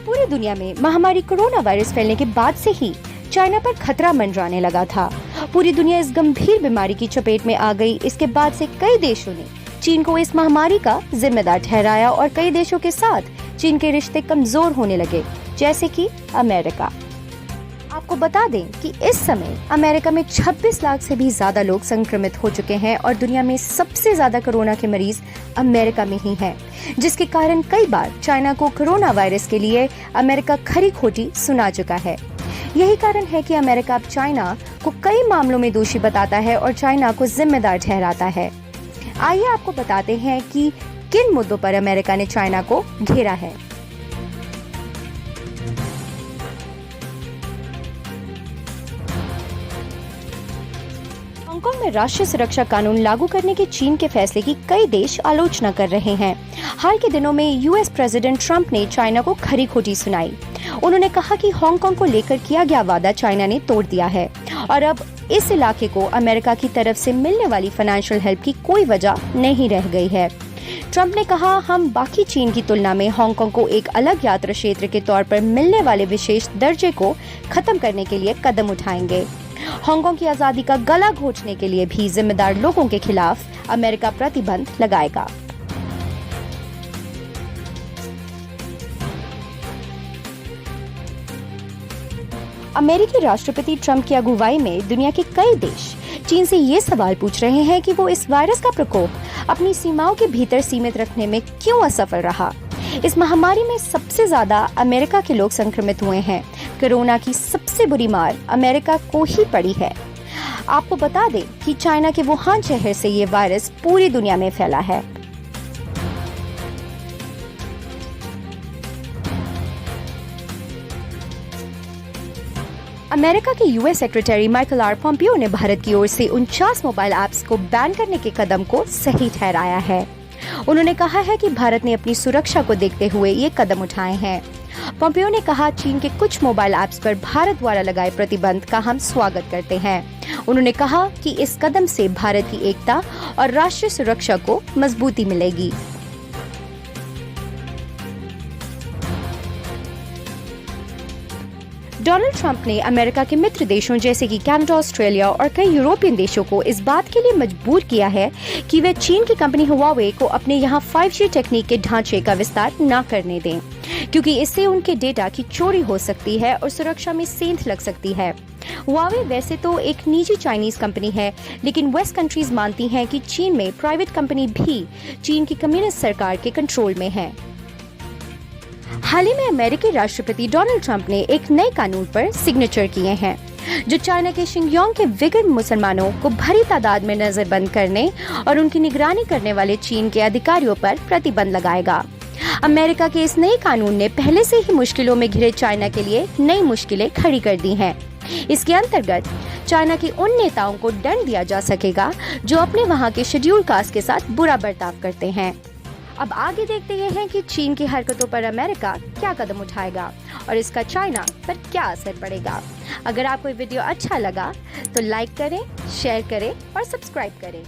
पूरी दुनिया में महामारी कोरोना वायरस फैलने के बाद से ही चाइना पर खतरा मंडराने लगा था। पूरी दुनिया इस गंभीर बीमारी की चपेट में आ गई। इसके बाद से कई देशों ने चीन को इस महामारी का जिम्मेदार ठहराया और कई देशों के साथ चीन के रिश्ते कमजोर होने लगे, जैसे कि अमेरिका। आपको बता दें कि इस समय अमेरिका में 26 लाख से भी ज्यादा लोग संक्रमित हो चुके हैं और दुनिया में सबसे ज्यादा कोरोना के मरीज अमेरिका में ही हैं, जिसके कारण कई बार चाइना को कोरोना वायरस के लिए अमेरिका खरी खोटी सुना चुका है। यही कारण है कि अमेरिका अब चाइना को कई मामलों में दोषी बताता है और चाइना को जिम्मेदार ठहराता है। आइए आपको बताते हैं कि किन मुद्दों पर अमेरिका ने चाइना को घेरा है। हांगकांग में राष्ट्रीय सुरक्षा कानून लागू करने के चीन के फैसले की कई देश आलोचना कर रहे हैं। हाल के दिनों में यूएस प्रेसिडेंट ट्रंप ने चाइना को खरी खोटी सुनाई। उन्होंने कहा कि हांगकांग को लेकर किया गया वादा चाइना ने तोड़ दिया है और अब इस इलाके को अमेरिका की तरफ से मिलने वाली फाइनेंशियल हेल्प की कोई वजह नहीं रह गई है। ट्रंप ने कहा, हम बाकी चीन की तुलना में हांगकांग को एक अलग यात्रा क्षेत्र के तौर पर मिलने वाले विशेष दर्जे को खत्म करने के लिए कदम उठाएंगे। हांगकांग की आजादी का गला घोंचने के लिए भी जिम्मेदार लोगों के खिलाफ अमेरिका प्रतिबंध लगाएगा। अमेरिकी राष्ट्रपति ट्रंप की अगुवाई में दुनिया के कई देश चीन से ये सवाल पूछ रहे हैं कि वो इस वायरस का प्रकोप अपनी सीमाओं के भीतर सीमित रखने में क्यों असफल रहा। इस महामारी में सबसे ज्यादा अमेरिका के लोग संक्रमित हुए हैं। कोरोना की सबसे बुरी मार अमेरिका को ही पड़ी है। आपको बता दें कि चाइना के वुहान शहर से ये वायरस पूरी दुनिया में फैला है। अमेरिका के US secretary Michael are Pompeo ने भारत की ओर से 49 मोबाइल ऐप्स को बैन करने के कदम को सही ठहराया है। उन्होंने कहा है कि भारत ने अपनी सुरक्षा को देखते हुए ये कदम उठाए हैं। पॉम्पियो ने कहा, चीन के कुछ मोबाइल ऐप्स पर भारत द्वारा लगाए प्रतिबंध का हम स्वागत करते हैं। उन्होंने कहा कि इस कदम से भारत की एकता और राष्ट्रीय सुरक्षा को मजबूती मिलेगी। डोनाल्ड ट्रंप ने अमेरिका के मित्र देशों जैसे कि कनाडा, ऑस्ट्रेलिया और कई यूरोपियन देशों को इस बात के लिए मजबूर किया है कि वे चीन की कंपनी हुआवे को अपने यहाँ 5G टेक्निक के ढांचे का विस्तार न करने दें, क्योंकि इससे उनके डेटा की चोरी हो सकती है और सुरक्षा में सेंध लग सकती है। हुआवे वैसे तो एक निजी चाइनीज कंपनी है, लेकिन वेस्ट कंट्रीज मानती हैं कि चीन में प्राइवेट कंपनी भी चीन की कम्युनिस्ट सरकार के कंट्रोल में है। हाल ही में अमेरिकी राष्ट्रपति डोनाल्ड ट्रंप ने एक नए कानून पर सिग्नेचर किए हैं, जो चाइना के शिंगयोंग के विगड़ मुसलमानों को भरी तादाद में नजरबंद करने और उनकी निगरानी करने वाले चीन के अधिकारियों पर प्रतिबंध लगाएगा। अमेरिका के इस नए कानून ने पहले से ही मुश्किलों में घिरे चाइना के लिए नई मुश्किलें खड़ी कर दी हैं। इसके अंतर्गत चाइना के उन नेताओं को दंड दिया जा सकेगा जो अपने वहां के शेड्यूल कास्ट के साथ बुरा बर्ताव करते हैं। अब आगे देखते हैं कि चीन की हरकतों पर अमेरिका क्या कदम उठाएगा और इसका चाइना पर क्या असर पड़ेगा। अगर आपको ये वीडियो अच्छा लगा तो लाइक करें, शेयर करें और सब्सक्राइब करें।